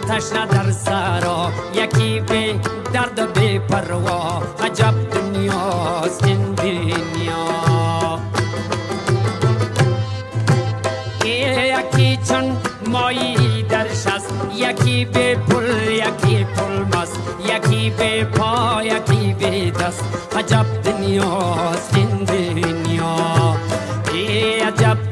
تشنه در سرا، یکی به درد و بی پروا. عجب دنیاست این دنیا. یکی چون مایی درش است، یکی به پل، یکی پل مست، یکی به پا، یکی به دست. عجب دنیاست این دنیا. عجب